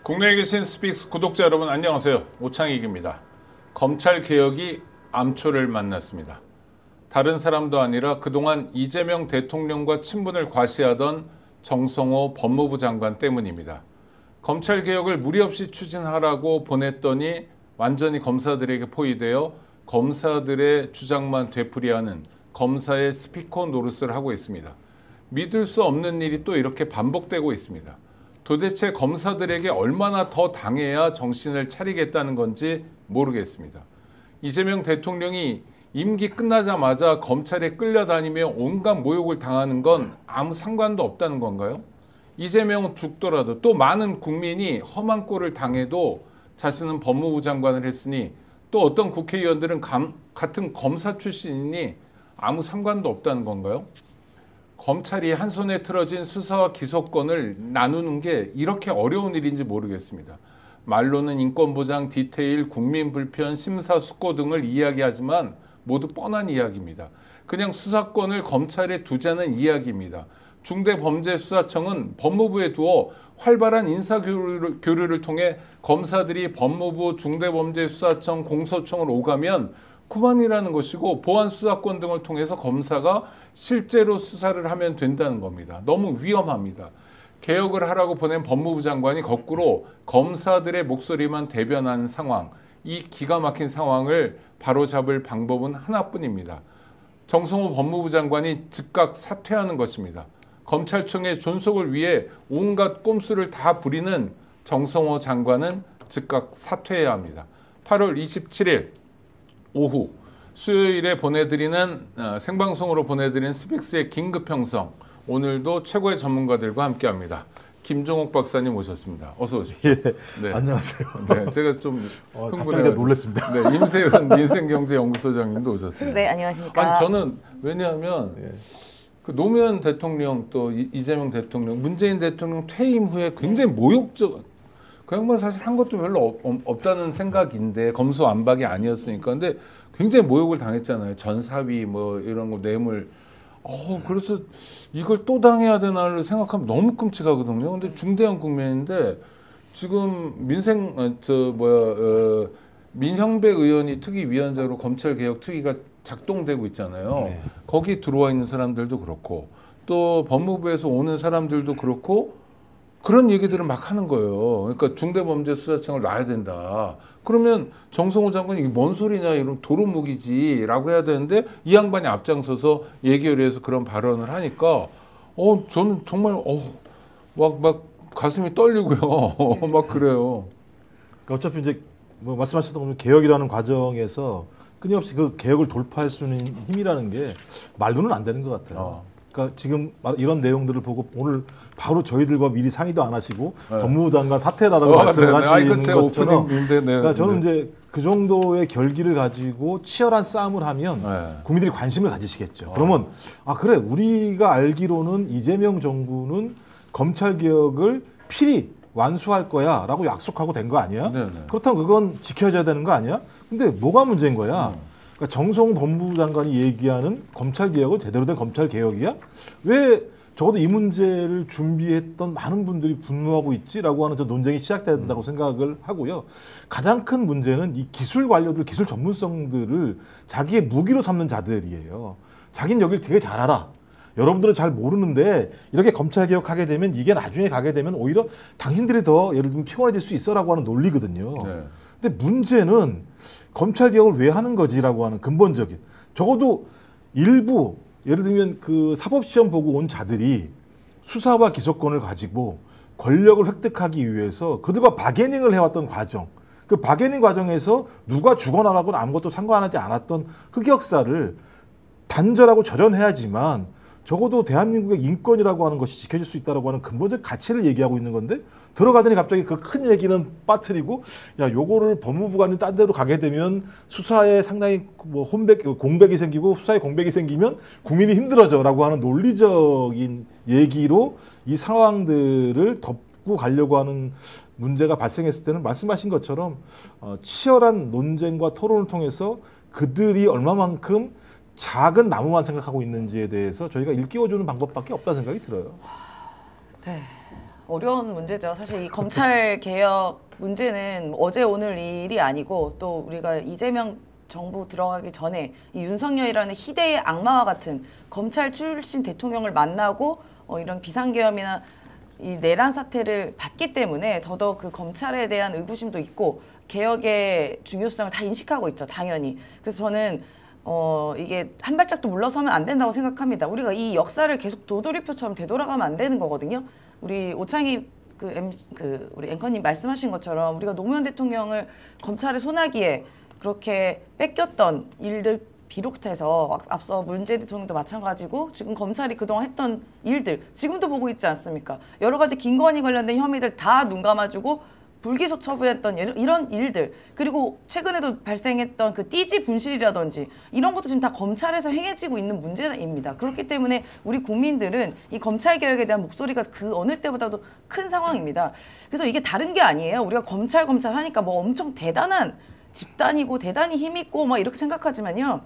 국내에 계신 스픽스 구독자 여러분 안녕하세요. 오창익입니다. 검찰개혁이 암초를 만났습니다. 다른 사람도 아니라 그동안 이재명 대통령과 친분을 과시하던 정성호 법무부 장관 때문입니다. 검찰개혁을 무리 없이 추진하라고 보냈더니 완전히 검사들에게 포위되어 검사들의 주장만 되풀이하는 검사의 스피커 노릇을 하고 있습니다. 믿을 수 없는 일이 또 이렇게 반복되고 있습니다. 도대체 검사들에게 얼마나 더 당해야 정신을 차리겠다는 건지 모르겠습니다. 이재명 대통령이 임기 끝나자마자 검찰에 끌려다니며 온갖 모욕을 당하는 건 아무 상관도 없다는 건가요? 이재명은 죽더라도 또 많은 국민이 험한 꼴을 당해도 자신은 법무부 장관을 했으니 또 어떤 국회의원들은 같은 검사 출신이니 아무 상관도 없다는 건가요? 검찰이 한 손에 틀어진 수사와 기소권을 나누는 게 이렇게 어려운 일인지 모르겠습니다. 말로는 인권보장, 디테일, 국민 불편, 심사숙고 등을 이야기하지만 모두 뻔한 이야기입니다. 그냥 수사권을 검찰에 두자는 이야기입니다. 중대범죄수사청은 법무부에 두어 활발한 인사교류를 통해 검사들이 법무부, 중대범죄수사청, 공소청을 오가면 그만이라는 것이고 보안수사권 등을 통해서 검사가 실제로 수사를 하면 된다는 겁니다. 너무 위험합니다. 개혁을 하라고 보낸 법무부 장관이 거꾸로 검사들의 목소리만 대변하는 상황, 이 기가 막힌 상황을 바로잡을 방법은 하나뿐입니다. 정성호 법무부 장관이 즉각 사퇴하는 것입니다. 검찰청의 존속을 위해 온갖 꼼수를 다 부리는 정성호 장관은 즉각 사퇴해야 합니다. 8월 27일 오후 수요일에 생방송으로 보내드리는 스픽스의 긴급형성, 오늘도 최고의 전문가들과 함께합니다. 김종욱 박사님 오셨습니다. 어서 오십시오. 예, 네. 안녕하세요. 네, 제가 좀 흥분해서 놀랐습니다. 네, 임세은 민생경제연구소장님도 오셨습니다. 네, 안녕하십니까. 아니 저는 왜냐하면 그 노무현 대통령 또 이재명 대통령, 문재인 대통령 퇴임 후에 굉장히 모욕적. 그 양반 사실 한 것도 별로 없다는 생각인데 검수완박이 아니었으니까. 근데 굉장히 모욕을 당했잖아요. 전사위 뭐 이런 거 뇌물. 그래서 이걸 또 당해야 되나를 생각하면 너무 끔찍하거든요. 근데 중대한 국면인데 지금 민형배 의원이 특위위원장으로 검찰개혁 특위가 작동되고 있잖아요. 네. 거기 들어와 있는 사람들도 그렇고 또 법무부에서 오는 사람들도 그렇고 그런 얘기들을 막 하는 거예요. 그러니까 중대범죄수사청을 놔야 된다. 그러면 정성호 장관이 이게 뭔 소리냐, 이런 도루묵이지라고 해야 되는데 이 양반이 앞장서서 예결위에서 그런 발언을 하니까 저는 정말 막 가슴이 떨리고요. 막 그래요. 그러니까 어차피 이제 뭐 말씀하셨던 것처럼 개혁이라는 과정에서 끊임없이 그 개혁을 돌파할 수 있는 힘이라는 게 말로는 안 되는 것 같아요. 그러니까 지금 이런 내용들을 보고 오늘 바로 저희들과 미리 상의도 안 하시고 법무부 장관 사퇴라고 말씀을 하시는 것처럼 그러니까 저는 이제 그 정도의 결기를 가지고 치열한 싸움을 하면 국민들이 관심을 가지시겠죠. 그러면 그래, 우리가 알기로는 이재명 정부는 검찰개혁을 필히 완수할 거야 라고 약속하고 된 거 아니야? 그렇다면 그건 지켜져야 되는 거 아니야? 근데 뭐가 문제인 거야? 그러니까 정성호 법무부 장관이 얘기하는 검찰개혁은 제대로 된 검찰개혁이야? 왜 적어도 이 문제를 준비했던 많은 분들이 분노하고 있지라고 하는 저 논쟁이 시작돼야 된다고 생각을 하고요. 가장 큰 문제는 이 기술 관료들, 기술 전문성들을 자기의 무기로 삼는 자들이에요. 자기는 여길 되게 잘 알아. 여러분들은 잘 모르는데 이렇게 검찰개혁하게 되면 이게 나중에 가게 되면 오히려 당신들이 더 예를 들면 피곤해질 수 있어라고 하는 논리거든요. 근데 문제는 검찰개혁을 왜 하는 거지라고 하는 근본적인, 적어도 일부 예를 들면 그 사법시험 보고 온 자들이 수사와 기소권을 가지고 권력을 획득하기 위해서 그들과 바게닝을 해왔던 과정, 그 바게닝 과정에서 누가 죽어나가거나 아무것도 상관하지 않았던 흑역사를 단절하고 절연해야지만 적어도 대한민국의 인권이라고 하는 것이 지켜질 수 있다고 하는 근본적 가치를 얘기하고 있는 건데, 들어가더니 갑자기 그 큰 얘기는 빠뜨리고, 야, 요거를 법무부가 딴 데로 가게 되면 수사에 상당히 뭐 공백이 생기고 수사에 공백이 생기면 국민이 힘들어져라고 하는 논리적인 얘기로 이 상황들을 덮고 가려고 하는 문제가 발생했을 때는 말씀하신 것처럼 치열한 논쟁과 토론을 통해서 그들이 얼마만큼 작은 나무만 생각하고 있는지에 대해서 저희가 일깨워주는 방법밖에 없다는 생각이 들어요. 네. 어려운 문제죠. 사실 이 검찰 개혁 문제는 어제 오늘 일이 아니고 또 우리가 이재명 정부 들어가기 전에 이 윤석열이라는 희대의 악마와 같은 검찰 출신 대통령을 만나고 이런 비상계엄이나 이 내란 사태를 봤기 때문에 더더욱 그 검찰에 대한 의구심도 있고 개혁의 중요성을 다 인식하고 있죠, 당연히. 그래서 저는 이게 한 발짝도 물러서면 안 된다고 생각합니다. 우리가 이 역사를 계속 도돌이표처럼 되돌아가면 안 되는 거거든요. 우리 오창희 우리 앵커님 말씀하신 것처럼 우리가 노무현 대통령을 검찰의 소나기에 그렇게 뺏겼던 일들 비롯해서 앞서 문재인 대통령도 마찬가지고 지금 검찰이 그동안 했던 일들 지금도 보고 있지 않습니까? 여러 가지 김건희 관련된 혐의들 다 눈 감아주고 불기소 처분했던 이런 일들 그리고 최근에도 발생했던 그 띠지 분실이라든지 이런 것도 지금 다 검찰에서 행해지고 있는 문제입니다. 그렇기 때문에 우리 국민들은 이 검찰 개혁에 대한 목소리가 그 어느 때보다도 큰 상황입니다. 그래서 이게 다른 게 아니에요. 우리가 검찰 하니까 뭐 엄청 대단한 집단이고 대단히 힘있고 막 이렇게 생각하지만요.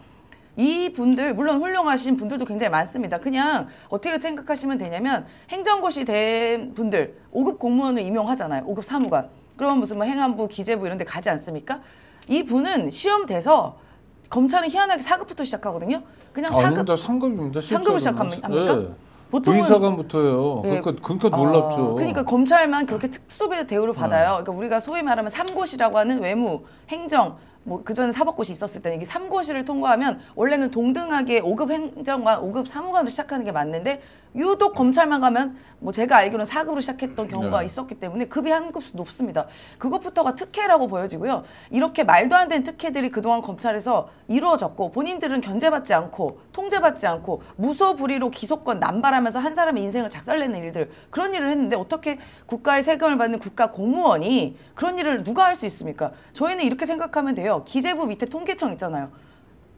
이 분들 물론 훌륭하신 분들도 굉장히 많습니다. 그냥 어떻게 생각하시면 되냐면 행정고시 된 분들 5급 공무원을 임용하잖아요. 5급 사무관. 그러면 무슨 뭐 행안부, 기재부 이런 데 가지 않습니까? 이 분은 시험 돼서 검찰은 희한하게 4급부터 시작하거든요. 그냥 4급. 아닙니다. 상급입니다. 상급을 시작합니까? 네. 보통은 부의사관부터예요. 네. 그러니까 놀랍죠. 그러니까 검찰만 그렇게 특수배 대우를 받아요. 그러니까 우리가 소위 말하면 3고시라고 하는 외무, 행정, 뭐 그전에 사법고시 있었을 때는 이게 3고시를 통과하면 원래는 동등하게 5급 행정관, 5급 사무관으로 시작하는 게 맞는데 유독 검찰만 가면 뭐 제가 알기로는 4급으로 시작했던 경우가 네. 있었기 때문에 급이 한 급수 높습니다. 그것부터가 특혜라고 보여지고요. 이렇게 말도 안 되는 특혜들이 그동안 검찰에서 이루어졌고 본인들은 견제받지 않고 통제받지 않고 무소불위로 기소권 남발하면서 한 사람의 인생을 작살내는 일들 그런 일을 했는데 어떻게 국가의 세금을 받는 국가 공무원이 그런 일을 누가 할 수 있습니까? 저희는 이렇게 생각하면 돼요. 기재부 밑에 통계청 있잖아요.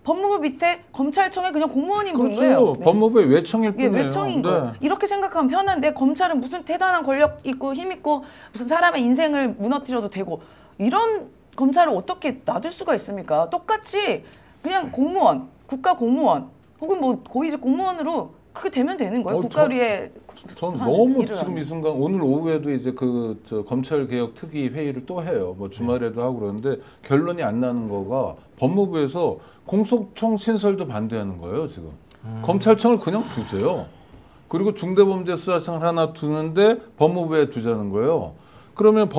법무부 밑에 검찰청에 그냥 공무원인 분 거예요. 그렇죠. 법무부의 외청일 예, 뿐이에요. 외청인 네. 거예요. 이렇게 생각하면 편한데 검찰은 무슨 대단한 권력 있고 힘 있고 무슨 사람의 인생을 무너뜨려도 되고 이런 검찰을 어떻게 놔둘 수가 있습니까? 똑같이 그냥 공무원, 국가 공무원 혹은 뭐 고위직 공무원으로 그렇게 되면 되는 거예요. 국가 위에 전 너무 일을 지금 하는. 이 순간 오늘 오후에도 이제 검찰 개혁 특위 회의를 또 해요. 뭐 주말에도 하고 그러는데 결론이 안 나는 거가 법무부에서 공소청 신설도 반대하는 거예요, 지금. 검찰청을 그냥 두세요. 그리고 중대범죄수사청을 하나 두는데 법무부에 두자는 거예요. 그러면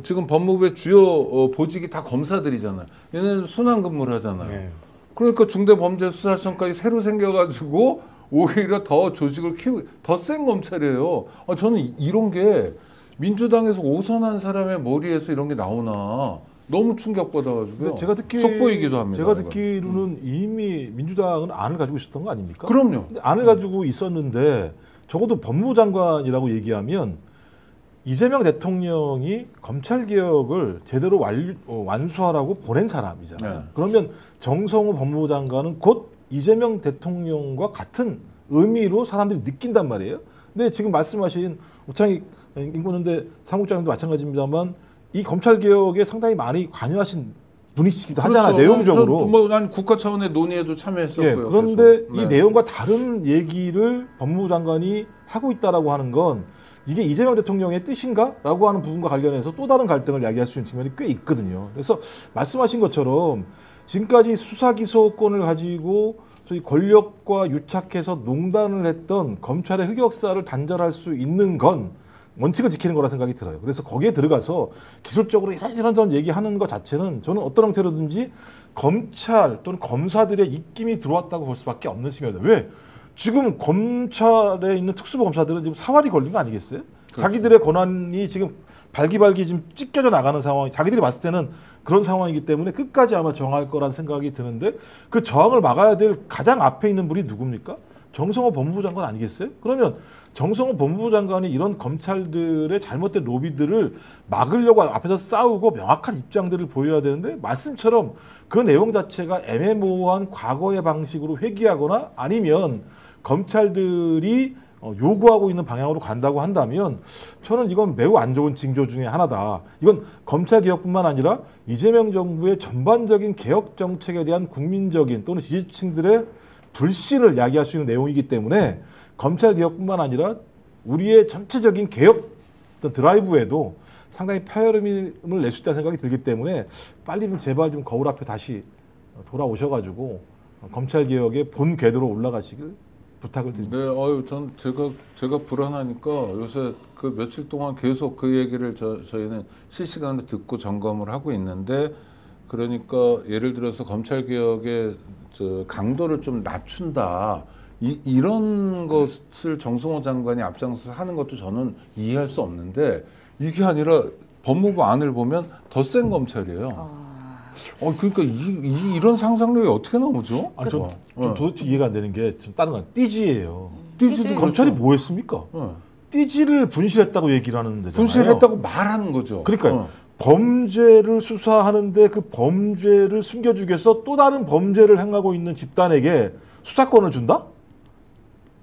지금 법무부의 주요 보직이 다 검사들이잖아요. 얘네는 순환 근무를 하잖아요. 네. 그러니까 중대범죄수사청까지 새로 생겨가지고 오히려 더 조직을 키우고 더 센 검찰이에요. 저는 이런 게 민주당에서 오선한 사람의 머리에서 이런 게 나오나 너무 충격받아가지고요. 제가 듣기 속보이기도 합니다. 제가 이건. 듣기로는 이미 민주당은 안을 가지고 있었던 거 아닙니까? 그럼요. 근데 안을 가지고 있었는데 적어도 법무부 장관이라고 얘기하면 이재명 대통령이 검찰 개혁을 제대로 완수하라고 보낸 사람이잖아요. 네. 그러면 정성호 법무부 장관은 곧 이재명 대통령과 같은 의미로 사람들이 느낀단 말이에요. 근데 지금 말씀하신 오창희 인권연대 사무국장님도 마찬가지입니다만 이 검찰 개혁에 상당히 많이 관여하신 분이시기도 하잖아요. 내용적으로. 난 국가 차원의 논의에도 참여했었고요. 예, 그런데 계속. 이 네. 내용과 다른 얘기를 법무부 장관이 하고 있다라고 하는 건 이게 이재명 대통령의 뜻인가라고 하는 부분과 관련해서 또 다른 갈등을 야기할 수 있는 측면이 꽤 있거든요. 그래서 말씀하신 것처럼 지금까지 수사 기소권을 가지고 저희 권력과 유착해서 농단을 했던 검찰의 흑역사를 단절할 수 있는 건 원칙을 지키는 거라 생각이 들어요. 그래서 거기에 들어가서 기술적으로 이런저런 얘기하는 것 자체는 저는 어떤 형태로든지 검찰 또는 검사들의 입김이 들어왔다고 볼 수밖에 없는 측면이다. 왜? 지금 검찰에 있는 특수부 검사들은 지금 사활이 걸린 거 아니겠어요? 그렇죠. 자기들의 권한이 지금 발기발기 지금 찢겨져 나가는 상황, 자기들이 봤을 때는 그런 상황이기 때문에 끝까지 아마 저항할 거란 생각이 드는데 그 저항을 막아야 될 가장 앞에 있는 분이 누굽니까? 정성호 법무부 장관 아니겠어요? 그러면 정성호 법무부 장관이 이런 검찰들의 잘못된 로비들을 막으려고 앞에서 싸우고 명확한 입장들을 보여야 되는데 말씀처럼 그 내용 자체가 애매모호한 과거의 방식으로 회귀하거나 아니면 검찰들이 요구하고 있는 방향으로 간다고 한다면 저는 이건 매우 안 좋은 징조 중에 하나다. 이건 검찰 개혁뿐만 아니라 이재명 정부의 전반적인 개혁 정책에 대한 국민적인 또는 지지층들의 불신을 야기할 수 있는 내용이기 때문에 검찰 개혁뿐만 아니라 우리의 전체적인 개혁 어떤 드라이브에도 상당히 파열음을 낼 수 있다는 생각이 들기 때문에 빨리 좀 제발 좀 거울 앞에 다시 돌아오셔가지고 검찰 개혁의 본 궤도로 올라가시길 부탁을 드립니다. 네, 전 제가 불안하니까 요새 그 며칠 동안 계속 그 얘기를 저희는 실시간으로 듣고 점검을 하고 있는데, 그러니까 예를 들어서 검찰 개혁의 강도를 좀 낮춘다. 이런 것을 정성호 장관이 앞장서서 하는 것도 저는 이해할 수 없는데, 이게 아니라 법무부 안을 보면 더 센 검찰이에요. 그러니까 이런 상상력이 어떻게 나오죠? 아니, 좀 도대체 이해가 안 되는 게 좀 다른 건 띠지예요. 띠지도 검찰이 그렇죠. 뭐 했습니까? 띠지를 분실했다고 얘기를 하는 데잖아요. 분실했다고 말하는 거죠. 그러니까 범죄를 수사하는데 그 범죄를 숨겨주기 위해서 또 다른 범죄를 행하고 있는 집단에게 수사권을 준다?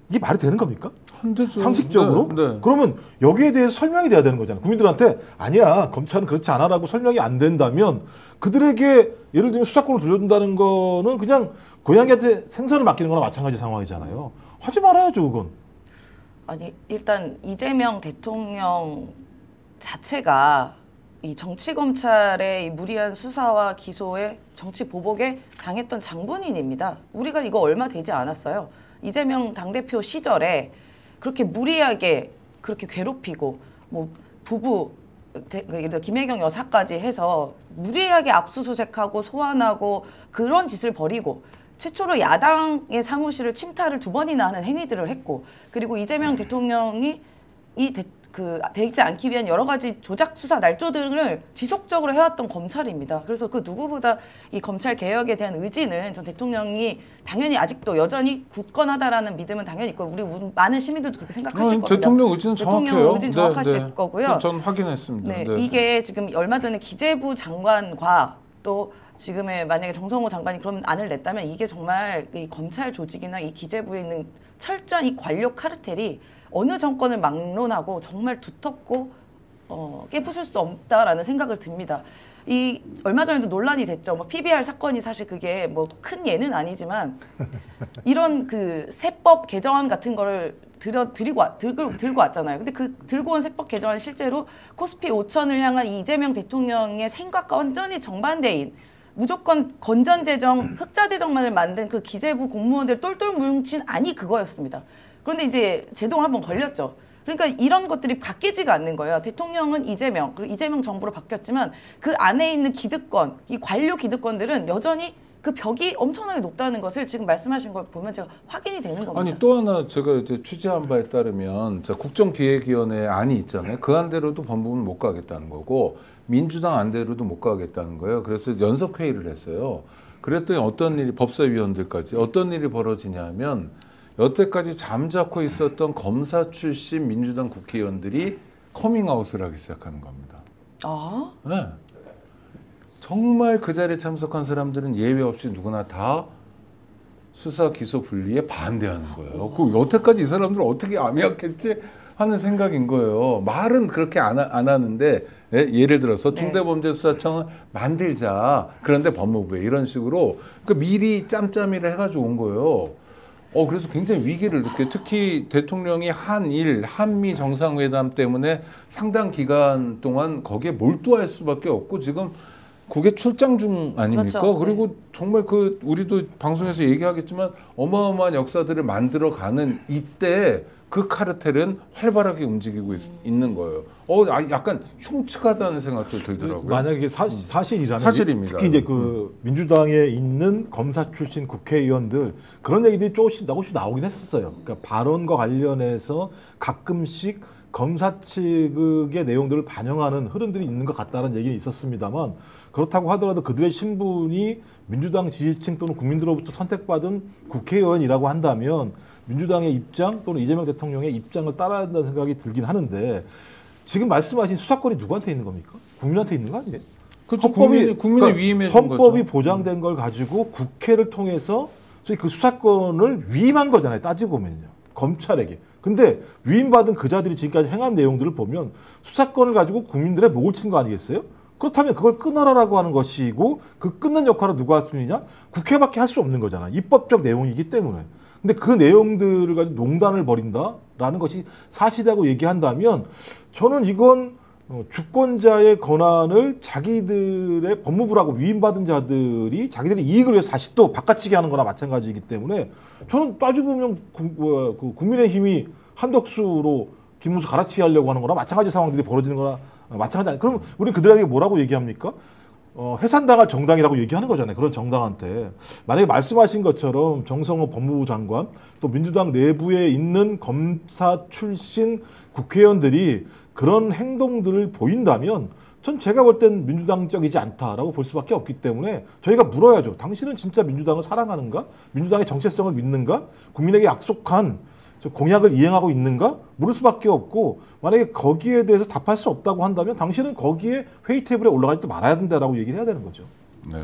이게 말이 되는 겁니까? 안 되죠. 상식적으로? 네. 그러면 여기에 대해서 설명이 돼야 되는 거잖아요. 국민들한테 아니야, 검찰은 그렇지 않아라고 설명이 안 된다면 그들에게 예를 들면 수사권을 돌려준다는 거는 그냥 고양이한테 생선을 맡기는 거나 마찬가지 상황이잖아요. 하지 말아야죠, 그건. 아니, 일단 이재명 대통령 자체가 이 정치 검찰의 이 무리한 수사와 기소에 정치 보복에 당했던 장본인입니다. 우리가 이거 얼마 되지 않았어요. 이재명 당대표 시절에 그렇게 무리하게 그렇게 괴롭히고 뭐 부부 예를 들어 김혜경 여사까지 해서 무리하게 압수수색하고 소환하고 그런 짓을 벌이고, 최초로 야당의 사무실을 침탈을 2번이나 하는 행위들을 했고, 그리고 이재명 대통령이 되지 않기 위한 여러 가지 조작 수사 날조들을 지속적으로 해왔던 검찰입니다. 그래서 그 누구보다 이 검찰 개혁에 대한 의지는 전 대통령이 당연히 아직도 여전히 굳건하다라는 믿음은 당연히 있고, 우리 많은 시민들도 그렇게 생각하실 겁니다. 대통령 의지는 정확해요. 대통령 의지는 정확하실 거고요. 전 확인했습니다. 네, 이게 지금 얼마 전에 기재부 장관과 또 지금의 만약에 정성호 장관이 그런 안을 냈다면 이게 정말 이 검찰 조직이나 이 기재부에 있는 철저한 이 관료 카르텔이 어느 정권을 막론하고 정말 두텁고 깨부술 수 없다라는 생각을 듭니다. 이 얼마 전에도 논란이 됐죠. 뭐 PBR 사건이 사실 그게 뭐 큰 예는 아니지만 이런 그 세법 개정안 같은 거를 들고 왔잖아요. 근데 그 들고 온 세법 개정안 실제로 코스피 5천을 향한 이재명 대통령의 생각과 완전히 정반대인, 무조건 건전재정, 흑자재정만을 만든 그 기재부 공무원들 똘똘 뭉친 안이 그거였습니다. 그런데 이제 제동을 한번 걸렸죠. 그러니까 이런 것들이 바뀌지가 않는 거예요. 대통령은 이재명, 그리고 이재명 정부로 바뀌었지만 그 안에 있는 기득권, 이 관료 기득권들은 여전히 그 벽이 엄청나게 높다는 것을 지금 말씀하신 걸 보면 제가 확인이 되는 겁니다. 아니, 또 하나 제가 이제 취재한 바에 따르면 국정기획위원회 안이 있잖아요. 그 안대로도 법무부는 못 가겠다는 거고, 민주당 안대로도 못 가겠다는 거예요. 그래서 연석회의를 했어요. 그랬더니 어떤 일이, 법사위원들까지 어떤 일이 벌어지냐면, 여태까지 잠자코 있었던 검사 출신 민주당 국회의원들이 커밍아웃을 하기 시작하는 겁니다. 아? 네. 정말 그 자리에 참석한 사람들은 예외 없이 누구나 다 수사 기소 분리에 반대하는 거예요. 그 여태까지 이 사람들 어떻게 암약했지 하는 생각인 거예요. 말은 그렇게 안 하는데, 예를 들어서 중대범죄수사청을 만들자. 그런데 법무부에 이런 식으로 미리 짬짬이를 해가지고 온 거예요. 그래서 굉장히 위기를 느껴요. 특히 대통령이 한일, 한미 정상회담 때문에 상당 기간 동안 거기에 몰두할 수밖에 없고, 지금 국외 출장 중 아닙니까? 그렇죠. 그리고 정말 우리도 방송에서 얘기하겠지만 어마어마한 역사들을 만들어가는 이때 그 카르텔은 활발하게 움직이고 있는 거예요. 약간 흉측하다는 생각도 들더라고요. 만약에 사실이라면 사실입니다. 특히 이제 그 민주당에 있는 검사 출신 국회의원들 그런 얘기들이 조금씩 나오긴 했었어요. 그러니까 발언과 관련해서 가끔씩 검사 측의 내용들을 반영하는 흐름들이 있는 것 같다는 얘기는 있었습니다만, 그렇다고 하더라도 그들의 신분이 민주당 지지층 또는 국민들로부터 선택받은 국회의원이라고 한다면 민주당의 입장 또는 이재명 대통령의 입장을 따라야 한다는 생각이 들긴 하는데, 지금 말씀하신 수사권이 누구한테 있는 겁니까? 국민한테 있는 거 아니에요? 그렇죠. 국민의 위임해 준 거죠. 헌법이 보장된 걸 가지고 국회를 통해서 소위 그 수사권을 위임한 거잖아요. 따지고 보면요. 검찰에게. 근데 위임받은 그자들이 지금까지 행한 내용들을 보면 수사권을 가지고 국민들의 목을 친 거 아니겠어요? 그렇다면 그걸 끊어라라고 하는 것이고, 그 끊는 역할을 누가 할 수 있느냐? 국회밖에 할 수 없는 거잖아. 입법적 내용이기 때문에. 근데 그 내용들을 가지고 농단을 벌인다라고 있다라는 것이 사실이라고 얘기한다면 저는 이건 주권자의 권한을 자기들의 법무부라고 위임받은 자들이 자기들의 이익을 위해서 다시 또 바꿔치기 하는 거나 마찬가지이기 때문에 저는 따지고 보면 국민의힘이 한덕수로 김문수 갈아치기 하려고 하는 거나 마찬가지 상황들이 벌어지는 거나 마찬가지 아니에요. 그럼 우리 그들에게 뭐라고 얘기합니까? 해산당할 정당이라고 얘기하는 거잖아요. 그런 정당한테. 만약에 말씀하신 것처럼 정성호 법무부 장관 또 민주당 내부에 있는 검사 출신 국회의원들이 그런 행동들을 보인다면 전 제가 볼 땐 민주당적이지 않다라고 볼 수밖에 없기 때문에 저희가 물어야죠. 당신은 진짜 민주당을 사랑하는가? 민주당의 정체성을 믿는가? 국민에게 약속한 공약을 이행하고 있는가? 물을 수밖에 없고 만약에 거기에 대해서 답할 수 없다고 한다면 당신은 거기에 회의 테이블에 올라가지 말아야 된다라고 얘기를 해야 되는 거죠. 네,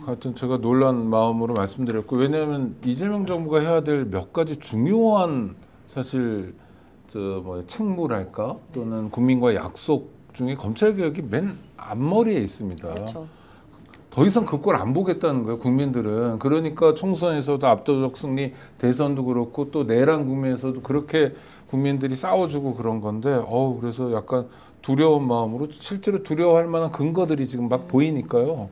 하여튼 제가 놀란 마음으로 말씀드렸고 왜냐하면 이재명 정부가 해야 될 몇 가지 중요한 사실 책무랄까 또는 국민과의 약속 중에 검찰 개혁이 맨 앞머리에 있습니다. 그렇죠. 더 이상 그 꼴 안 보겠다는 거예요, 국민들은. 그러니까 총선에서도 압도적 승리, 대선도 그렇고 또 내란 국면에서도 그렇게 국민들이 싸워주고 그런 건데, 그래서 약간 두려운 마음으로 실제로 두려워할 만한 근거들이 지금 막 보이니까요.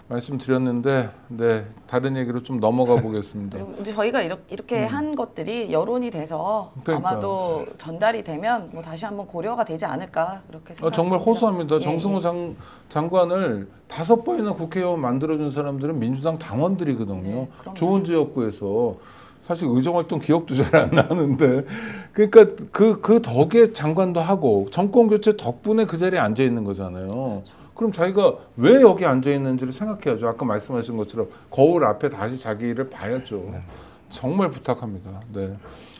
말씀드렸는데, 네, 다른 얘기로 좀 넘어가 보겠습니다. 그리고 이제 저희가 이렇게 한 것들이 여론이 돼서 그러니까. 아마도 전달이 되면 뭐 다시 한번 고려가 되지 않을까 그렇게 생각합니다. 정말 호소합니다. 예, 정성호 예. 장관을 5번이나 국회의원 만들어준 사람들은 민주당 당원들이거든요. 네, 그럼요. 좋은 지역구에서 사실 의정활동 기억도 잘 안 나는데 그러니까 그 덕에 장관도 하고 정권 교체 덕분에 그 자리에 앉아 있는 거잖아요. 그렇죠. 그럼 자기가 왜 여기 앉아 있는지를 생각해야죠. 아까 말씀하신 것처럼 거울 앞에 다시 자기 일을 봐야죠. 정말 부탁합니다. 네.